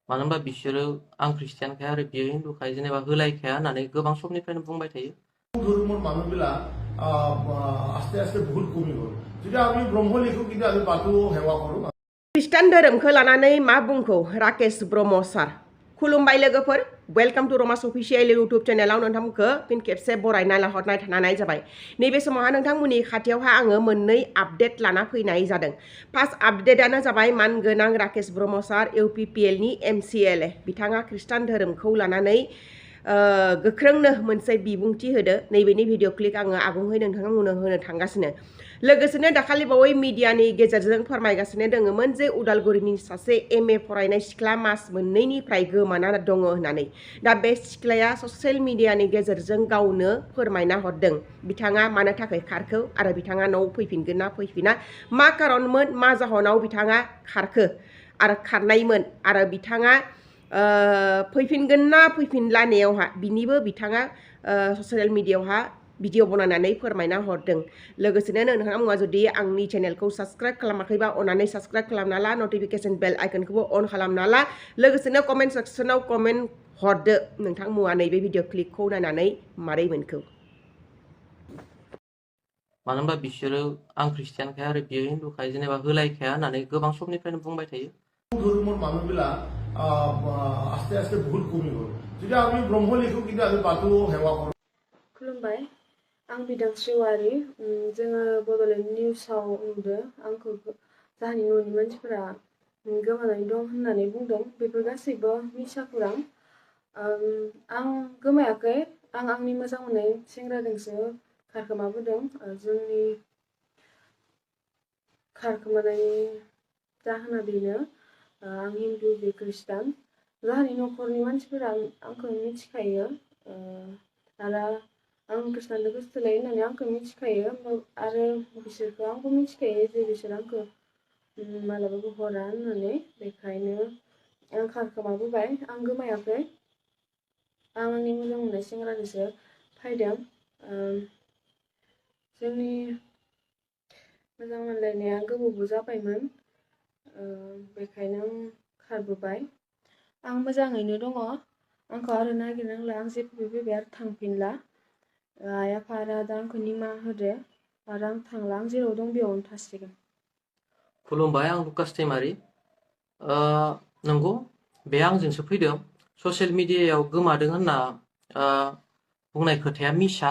मानो होनबा बिसोरो आं ख्रिस्टियानखाय आरो बियो हिन्दुखाय जेनेबा होलायखाया होननानै गोबां समनिफ्रायनो बुंबाय थायो। ধর্মের মানুষবিলাক আস্তে আস্তে বহুত কমি গ'ল। যদি আমি ব্রহ্ম লিখো কিন্তু আমি বাথৌ সেৱা কৰোঁ। ख्रिस्टान धोरोमखौ लानानै मा बुंखौ राकेश ब्रह्म सार। खुलुमबाय लोगोफोर, वेलकाम टू रमास अफिसियेल इउटुब चेनेलाव नोंथांमोनखौ फिन खेबसे बरायना लाहरनाय थानाय जाबाय। नैबे समावहा नोंथांमोननि खाथियावहा आङो मोननै आपडेट लाना फैनाय जादों। फार्स्ट आपडेटआनो जाबाय मानगोनां राकेश ब्रह्म सार इउपिपिएलनि MCLA। बिथाङा ख्रिस्टान धोरोमखौ लानानै गोख्रोंनो मोनसे बिबुंथि होदो। नैबेनि भिडिअ क्लिप आङो आबुङै नोंथांमोननो होनो थांगासिनो। लोगोसेनो दाखालि बावै मिडियानि गेजेरजों फोरमायगासिनो दङमोन जे उदालगुरिनि सासे MA फरायनाय सिख्ला मास मोननैनिफ्राय गोमाना दङ होननानै। दा बे सिख्लाया ससियेल मिडियानि गेजेरजों गावनो फोरमायना हरदों बिथाङा मानो थाखाय खारखो आरो बिथाङा न'आव फैफिनगोन ना फैफिना, मा खारनमोन, मा जाहोनाव बिथाङा खारखो आरो खारनायमोन आरो बिथाङा फैफिनगोन ना फैफिनला नेयावहा बिनिबो बिथाङा ससियेल मिडियायावहा भिडिअ बनायनानै फोरमायना हरदों। लोगोसेनो नोंथाङा जुदि आंनि चेनेलखौ साबस्क्राइब खालामाखैबा अननानै साबस्क्राइब खालामना ला, नटिफिकेशन बेल आइकनखौबो अन खालामना ला। लोगोसेनो कमेन्ट सेक्सनाव कमेन्ट हरदो नोंथांमोना नैबे भिडिअ क्लिपखौ नायनानै मारै मोनखो। मानो होनबा बिसोरो आं ख्रिस्टियानखाय आरो बियो हिन्दुखाय जेनेबा होलायखाया होननानै गोबां समनिफ्रायनो बुंबाय थायो। ধর্মের মানুষবিলাক আস্তে আস্তে বহুত কমি গ'ল। যদি আমি ব্রহ্ম লিখো কিন্তু আমি বাথৌ সেৱা কৰোঁ। खुलुमबाय, आं बिदांस्रि औवारि। जोङो बड'लेण्ड निउसाव नुदों आंखौ जाहानि न'नि मानसिफोरा गोमानानै दं होननानै बुंदों। बेफोर गासैबो मिसा खौरां। आं गोमायाखै, आं आंनि मोजां मोननाय सेंग्राजोंसो खारखोमाबोदों। जोंनि खारखोमानायनि जाहोना बेनो, आं हिन्दु बे ख्रिस्टान। जाहानि न'खरनि मानसिफोरा आंखौ मिथिखायो आरो आं ख्रिस्टानजों गोसोथोलाय होननानै आंखौ मिथिखायो आरो बिसोरखौ आंबो मिथिखायो जे बिसोर आंखौ मालाबाबो हरा होननानै। बेखायनो आं खारखोमाबोबाय, आं गोमायाखै। आं आंनि मोजां मोननाय सेंग्राजोंसो फैदों। जोंनि मोजां मोनलायनाया गोबावबो जाबायमोन, बेखायनो आं खारबोबाय। आं मोजाङैनो दङ, आंखौ आरो नागिरनांला, आं जेबो फैबाय आरो थांफिनला। आइ आफा आरो आदा आंखौ निमाहा होदो आरो आं थांला, आं जेराव दं बेयावनो थासिगोन। खुलुमबाय, आं लुकास दैमारि। नंगौ, बे आंजोंसो फैदों। ससियेल मिडियायाव गोमादों होनना बुंनाय खोथाया मिसा।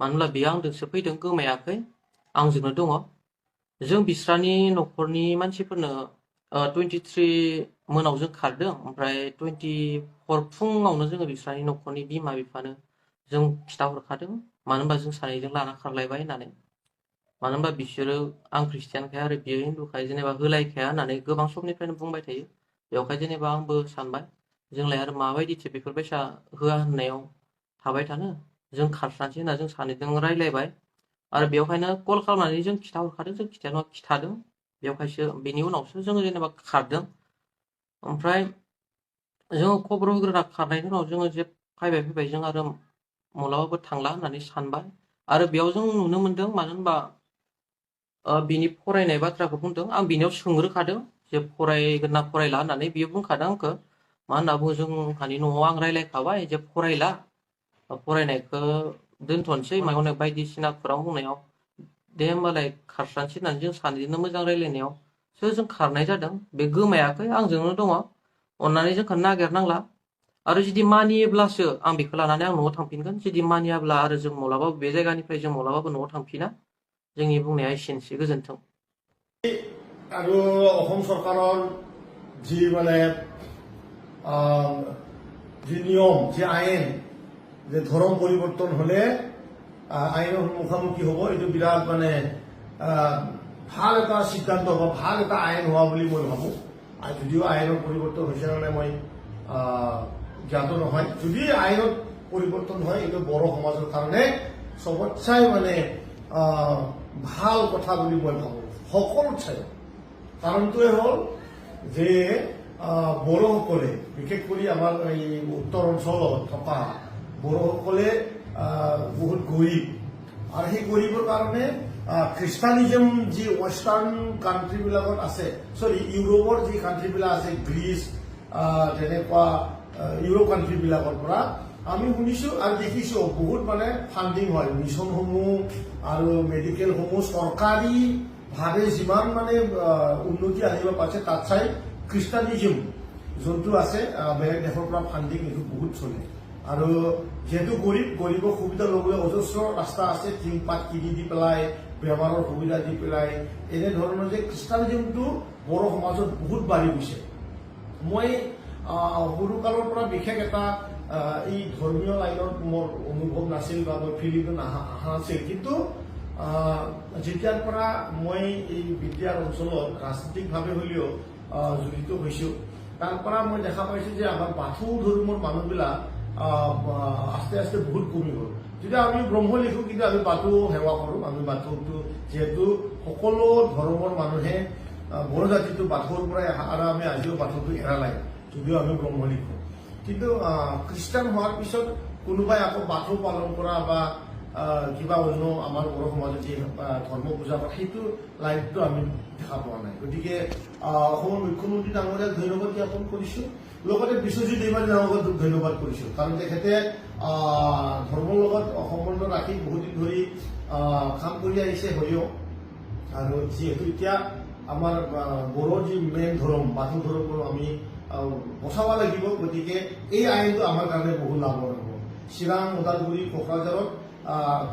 मानो होनब्ला बेयो आंजोंसो फैदों, गोमायाखै, आंजोंनो दङ। जों बिस्रानि न'खरनि मानसिफोरनो 23 मोनाव जों खारदों, ओमफ्राय 24 फुङावनो जोङो बिस्रानि न'खरनि बिमा बिफानो जों खिथाहरखादों। मानो होनबा जों सानैजों लाना खारलायबाय होननानै। मानो होनबा बिसोरो आं ख्रिस्टियानखाय आरो बियो हिन्दुखाय जेनेबा होलायखाया होननानै गोबां समनिफ्रायनो बुंबाय थायो। बेवहाय जेनेबा आंबो सानबाय जोंलाय आरो माबायदिथो बेफोरबायसा होआ होननायाव थाबाय थानो, जों खारस्रानोसै होनना जों सानैजों रायलायबाय आरो बेवहायनो कल खालामनानै जों खिथाहरखादों। जों खिथानो खिथादों, बेवहायसो बेनि उनावसो जोङो जेनेबा खारदों। ओमफ्राय जोङो खबर होग्रोना खारनायनि उनाव जोङो जे फैबाय जों आरो माब्लाबाबो थांला होननानै सानबाय। आरो बेयाव जों नुनो मोनदों, मानो होनबा बिनि फरायनाय बाथ्राखौ बुंदों। आं बिनियाव सोंग्रोखादों जे फरायगोन ना फरायला होननानै। बियो बुंखादों आंखौ, मा होनना बुङो, जोंहानि न'आव आं रायलायखाबाय जे फरायला, फरायनायखौ दोनथ'नोसै माने बायदिसिना खौरां बुंनायाव। दे होमबालाय खारस्रानोसै होननानै जों सानैजोंनो मोजां रायलायनायावसो जों खारनाय जादों। बे गोमायाखै, आंजोंनो दङ। अननानै जोंखौ नागिरनांला। आरो जुदि मानियोब्लासो आं बेखौ लानानै आं न'आव थांफिनगोन। जुदि मानियाब्ला आरो जों माब्लाबाबो बे जायगानिफ्राय जों माब्लाबाबो न'आव थांफिना। जोंनि बुंनाया एसेनोसै, गोजोन्थों। আৰু অসম চৰকাৰৰ যি মানে যি নিয়ম, যি আইন, যে ধৰ্ম পৰিৱৰ্তন হলে আইনৰ মুখামুখি হ'ব, এইটো বিৰাট মানে ভাল এটা সিদ্ধান্ত বা ভাল এটা আইন হোৱা বুলি মই ভাবোঁ। যদিও আইনৰ পৰিৱৰ্তন হৈছে নে মই জ্ঞাত নহয়। যদি আইনত পৰিৱৰ্তন হয়, এইটো বড়ো সমাজৰ কাৰণে চবতচাই মানে ভাল কথা বুলি মই ভাবোঁ, সকলো ঠাই। কাৰণটোৱে হ'ল যে বড়োসকলে, বিশেষ কৰি আমাৰ এই উত্তৰ অঞ্চলত থকা বড়োসকলে বহুত গৰীব, আৰু সেই গৰীবৰ কাৰণে খ্ৰীষ্টানিজম যি ৱেষ্টাৰ্ণ কাণ্ট্ৰিবিলাকত আছে, ইউৰোপৰ যি কাণ্ট্ৰিবিলাক আছে, গ্ৰীচ, তেনেকুৱা ইউৰোপ কাণ্ট্ৰিবিলাকৰ পৰা আমি শুনিছো আৰু দেখিছো বহুত মানে ফাণ্ডিং হয় মিছনসমূহ আৰু মেডিকেলসমূহ চৰকাৰী ভাৱে যিমান মানে উন্নতি আনিব পাৰিছে তাত চাই খ্ৰীষ্টানিজম যোনটো আছে বেলেগ দেশৰ পৰা ফাণ্ডিং এইটো বহুত চলে আৰু যেহেতু গৰীবৰ সুবিধা ল'বলৈ অজস্ৰ ৰাস্তা আছে টিং পাত কিনি দি পেলাই বেমাৰৰ সুবিধা দি পেলাই এনেধৰণৰ যে খ্ৰীষ্টানিজমটো বড়ো সমাজত বহুত বাঢ়ি গৈছে মই সৰুকালৰ পৰা বিশেষ এটা এই ধৰ্মীয় লাইনত মোৰ অনুভৱ নাছিল বা মই ফিলিংটো অহা নাছিল কিন্তু যেতিয়াৰ পৰা মই এই বিদ্যাৰ অঞ্চলত ৰাজনৈতিকভাৱে হ'লেও জড়িত হৈছো তাৰ পৰা মই দেখা পাইছো যে আমাৰ বাথৌ ধৰ্মৰ মানুহবিলাক আস্তে আস্তে বহুত কমি গ'ল যদি আমি ব্ৰহ্ম লিখো কিন্তু আমি বাথৌ সেৱা কৰো আমি বাথৌটো যিহেতু সকলো ধৰ্মৰ মানুহে বড়ো জাতিটো বাথৌৰ পৰাই আহা আৰু আমি আজিও বাথৌটো এৰা নাই যদিও আমি ব্ৰহ্ম লিখো কিন্তু খ্ৰীষ্টান হোৱাৰ পিছত কোনোবাই আকৌ বাথৌ পালন কৰা বা কিবা অন্য আমাৰ বড়ো সমাজত যি ধৰ্ম পূজা কৰা সেইটো লাইনটো আমি দেখা পোৱা নাই গতিকে অসমৰ মুখ্যমন্ত্ৰী ডাঙৰীয়াক ধন্যবাদ জ্ঞাপন কৰিছো লগতে বিশ্বজিৎ দৈমাৰী ডাঙৰীয়াক ধন্যবাদ কৰিছো কাৰণ তেখেতে ধৰ্মৰ লগত সম্বন্ধ ৰাখি বহুদিন ধৰি কাম কৰি আহিছে হয়ও আৰু যিহেতু এতিয়া আমাৰ বড়োৰ যি মেইন ধৰ্ম বাথৌ ধৰ্মৰো আমি বচাব লাগিব গতিকে এই আইনটো আমাৰ কাৰণে বহু লাভৰ হ'ব চিৰাং ওদালগুৰি কোকৰাঝাৰত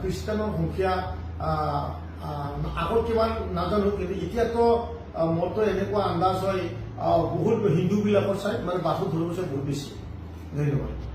খ্ৰীষ্টানৰ সংখ্যা আগত কিমান নাজানো কিন্তু এতিয়াতো মোৰতো এনেকুৱা আন্দাজ হয় বহুত হিন্দুবিলাকৰ চাই মানে বাথৌ ধৰ্মৰ চাই বহুত বেছি ধন্যবাদ